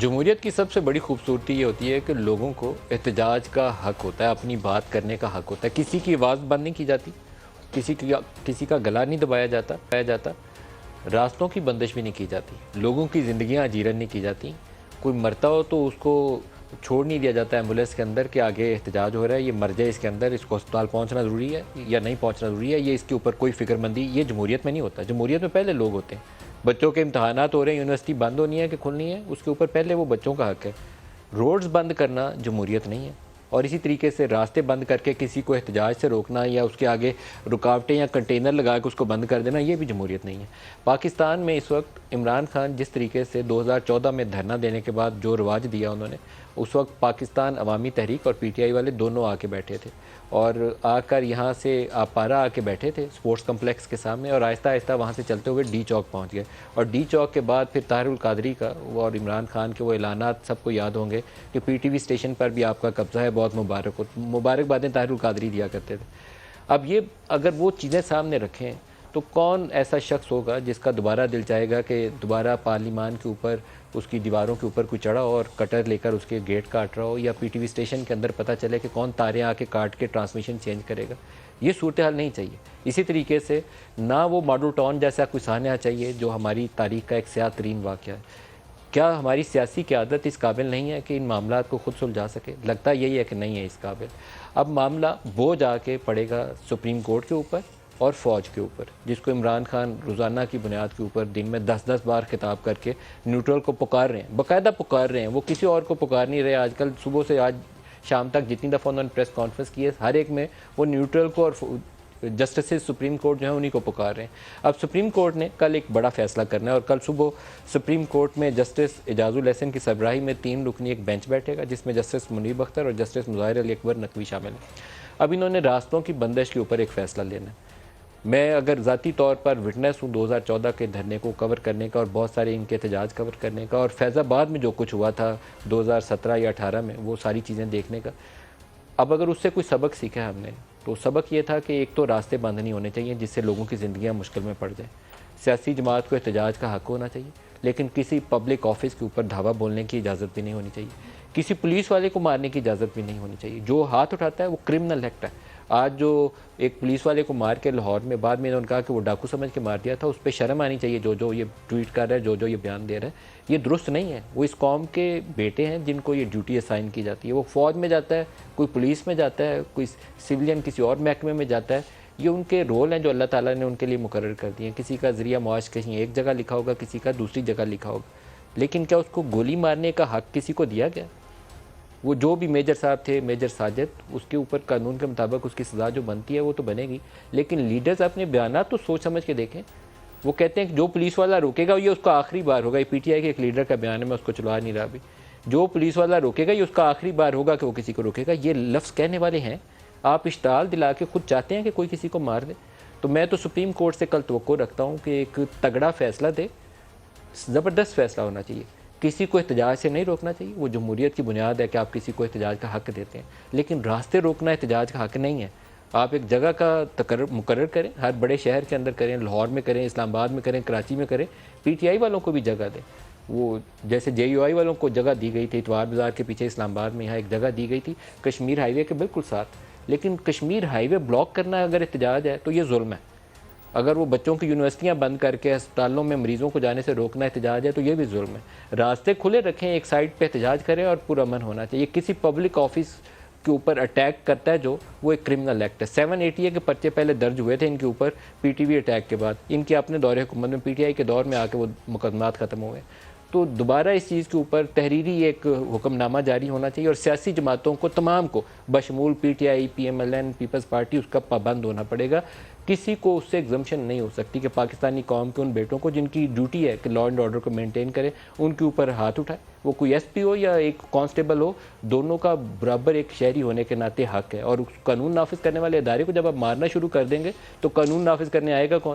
جمہوریت کی سب سے بڑی خوبصورتی یہ ہوتی ہے کہ لوگوں کو احتجاج کا حق ہوتا ہے، اپنی بات کرنے کا حق ہوتا ہے، کسی کی آواز بند نہیں کی جاتی، کسی کا گلا نہیں دبایا جاتا، راستوں کی بندش بھی نہیں کی جاتی، لوگوں کی زندگیاں اجیرن نہیں کی جاتی، کوئی مرتا ہو تو اس کو چھوڑ نہیں دیا جاتا ایمبولینس کے اندر کہ آگے احتجاج ہو رہا ہے، یہ مر جائے اس کے اندر، اس کو ہسپتال پہنچنا ضروری ہے یا نہیں پہنچنا ضروری ہے، یہ اس کے اوپر کوئی فکر مندی، یہ جمہوریت میں نہیں ہوتا۔ جمہوریت میں پہلے لوگ ہوتے ہیں، بچوں کے امتحانات ہو رہے ہیں، یونیورسٹی بند ہونی ہے کہ کھلنی ہے، اس کے اوپر پہلے وہ بچوں کا حق ہے۔ روڈز بند کرنا جمہوریت نہیں ہے، اور اسی طریقے سے راستے بند کر کے کسی کو احتجاج سے روکنا یا اس کے آگے رکاوٹیں یا کنٹینر لگا کے اس کو بند کر دینا، یہ بھی جمہوریت نہیں ہے۔ پاکستان میں اس وقت عمران خان جس طریقے سے 2014 میں دھرنا دینے کے بعد جو رواج دیا انہوں نے، اس وقت پاکستان عوامی تحریک اور پی ٹی آئی والے دونوں آ کے بیٹھے تھے، اور آ کر یہاں سے آپارا آ کے بیٹھے تھے سپورٹس کمپلیکس کے سامنے، اور آہستہ آہستہ وہاں سے چلتے ہوئے ڈی چوک پہنچ گئے، اور ڈی چوک کے بعد پھر طاہر القادری کا اور عمران خان کے وہ اعلانات سب کو یاد ہوں گے کہ پی ٹی وی اسٹیشن پر بھی آپ کا قبضہ ہے، بہت مبارکبادیں طاہر القادری دیا کرتے تھے۔ اب یہ اگر وہ چیزیں سامنے رکھیں تو کون ایسا شخص ہوگا جس کا دوبارہ دل چاہے گا کہ دوبارہ پارلیمان کے اوپر اس کی دیواروں کے اوپر کوئی چڑھا ہو اور کٹر لے کر اس کے گیٹ کاٹ رہا ہو، یا پی ٹی وی اسٹیشن کے اندر پتہ چلے کہ کون تاریں آ کے کاٹ کے ٹرانسمیشن چینج کرے گا؟ یہ صورتحال نہیں چاہیے۔ اسی طریقے سے نہ وہ ماڈل ٹاؤن جیسا کوئی سانحہ چاہیے جو ہماری تاریخ کا ایک سیاہ ترین واقعہ ہے۔ کیا ہماری سیاسی قیادت اس قابل نہیں ہے کہ ان معاملات کو خود سلجھا سکے؟ لگتا یہی ہے کہ نہیں ہے اس قابل۔ اب معاملہ بوجھ آ کے پڑے گا سپریم کورٹ کے اوپر اور فوج کے اوپر، جس کو عمران خان روزانہ کی بنیاد کے اوپر دن میں 10 بار خطاب کر کے نیوٹرل کو پکار رہے ہیں، باقاعدہ پکار رہے ہیں، وہ کسی اور کو پکار نہیں رہے۔ آج کل صبح سے آج شام تک جتنی دفعہ انہوں نے پریس کانفرنس کی ہے، ہر ایک میں وہ نیوٹرل کو اور جسٹسز سپریم کورٹ جو ہیں انہی کو پکار رہے ہیں۔ اب سپریم کورٹ نے کل ایک بڑا فیصلہ کرنا ہے، اور کل صبح سپریم کورٹ میں جسٹس اعجاز الاحسن کی سربراہی میں 3 رکنی ایک بینچ بیٹھے گا، جس میں جسٹس منیب اختر اور جسٹس مظاہر علی اکبر نقوی شامل ہیں۔ اب انہوں نے راستوں کی بندش کے اوپر ایک فیصلہ لینا ہے۔ میں اگر ذاتی طور پر وٹنس ہوں 2014 کے دھرنے کو کور کرنے کا اور بہت سارے ان کے احتجاج کور کرنے کا، اور فیض آباد میں جو کچھ ہوا تھا 2017 یا 18 میں، وہ ساری چیزیں دیکھنے کا، اب اگر اس سے کوئی سبق سیکھا ہے ہم نے، تو سبق یہ تھا کہ ایک تو راستے بند نہیں ہونے چاہیے جس سے لوگوں کی زندگیاں مشکل میں پڑ جائیں۔ سیاسی جماعت کو احتجاج کا حق ہونا چاہیے، لیکن کسی پبلک آفس کے اوپر دھاوا بولنے کی اجازت بھی نہیں ہونی چاہیے، کسی پولیس والے کو مارنے کی اجازت بھی نہیں ہونی چاہیے۔ جو ہاتھ اٹھاتا ہے وہ کرمنل ایکٹ ہے۔ آج جو ایک پولیس والے کو مار کے لاہور میں، بعد میں انہوں نے کہا کہ وہ ڈاکو سمجھ کے مار دیا تھا، اس پہ شرم آنی چاہیے جو یہ ٹویٹ کر رہا ہے، جو یہ بیان دے رہا ہے، یہ درست نہیں ہے۔ وہ اس قوم کے بیٹے ہیں جن کو یہ ڈیوٹی اسائن کی جاتی ہے، وہ فوج میں جاتا ہے، کوئی پولیس میں جاتا ہے، کوئی سویلین کسی اور محکمے میں جاتا ہے، یہ ان کے رول ہیں جو اللہ تعالیٰ نے ان کے لیے مقرر کر دیے ہیں۔ کسی کا ذریعہ معاش کہیں ایک جگہ لکھا ہوگا، کسی کا دوسری جگہ لکھا ہوگا، لیکن کیا اس کو گولی مارنے کا حق کسی کو دیا گیا؟ وہ جو بھی میجر صاحب تھے، میجر ساجد، اس کے اوپر قانون کے مطابق اس کی سزا جو بنتی ہے وہ تو بنے گی، لیکن لیڈرز اپنے بیانات تو سوچ سمجھ کے دیکھیں۔ وہ کہتے ہیں کہ جو پولیس والا روکے گا یہ اس کا آخری بار ہوگا، یہ پی ٹی آئی کے ایک لیڈر کا بیان ہے، میں اس کو چلا نہیں رہا ابھی، جو پولیس والا روکے گا یہ اس کا آخری بار ہوگا کہ وہ کسی کو روکے گا۔ یہ لفظ کہنے والے ہیں، آپ اشتعال دلا کے خود چاہتے ہیں کہ کوئی کسی کو مار دے۔ تو میں تو سپریم کورٹ سے کل توقع رکھتا ہوں کہ ایک تگڑا فیصلہ دے، زبردست فیصلہ ہونا چاہیے۔ کسی کو احتجاج سے نہیں روکنا چاہیے، وہ جمہوریت کی بنیاد ہے کہ آپ کسی کو احتجاج کا حق دیتے ہیں، لیکن راستے روکنا احتجاج کا حق نہیں ہے۔ آپ ایک جگہ کا مقرر کریں، ہر بڑے شہر کے اندر کریں، لاہور میں کریں، اسلام آباد میں کریں، کراچی میں کریں، پی ٹی آئی والوں کو بھی جگہ دیں۔ وہ جیسے جے یو آئی والوں کو جگہ دی گئی تھی اتوار بازار کے پیچھے اسلام آباد میں، یہاں ایک جگہ دی گئی تھی کشمیر ہائی وے کے بالکل ساتھ، لیکن کشمیر ہائی وے بلاک کرنا اگر احتجاج ہے تو یہ ظلم ہے۔ اگر وہ بچوں کی یونیورسٹیاں بند کر کے ہسپتالوں میں مریضوں کو جانے سے روکنا احتجاج ہے تو یہ بھی ظلم ہے۔ راستے کھلے رکھیں، ایک سائڈ پہ احتجاج کریں اور پرامن ہونا چاہیے۔ کسی پبلک آفس کے اوپر اٹیک کرتا ہے جو، وہ ایک کرمنل ایکٹ ہے۔ 780 کے پرچے پہلے درج ہوئے تھے ان کے اوپر پی ٹی وی اٹیک کے بعد، ان کے اپنے دور حکومت میں، پی ٹی آئی کے دور میں آ کے وہ مقدمات ختم ہوئے۔ تو دوبارہ اس چیز کے اوپر تحریری ایک حکم نامہ جاری ہونا چاہیے، اور سیاسی جماعتوں کو تمام کو بشمول P T I, P M L N, Peoples Party, اس کا پابند ہونا پڑے گا۔ کسی کو اس سے ایگزمپشن نہیں ہو سکتی کہ پاکستانی قوم کے ان بیٹوں کو جن کی ڈیوٹی ہے کہ لا اینڈ آرڈر کو مینٹین کرے، ان کے اوپر ہاتھ اٹھائے۔ وہ کوئی ایس پی ہو یا ایک کانسٹیبل ہو، دونوں کا برابر ایک شہری ہونے کے ناطے حق ہے۔ اور قانون نافذ کرنے والے ادارے کو جب آپ مارنا شروع کر دیں گے تو قانون نافذ کرنے آئے گا کون؟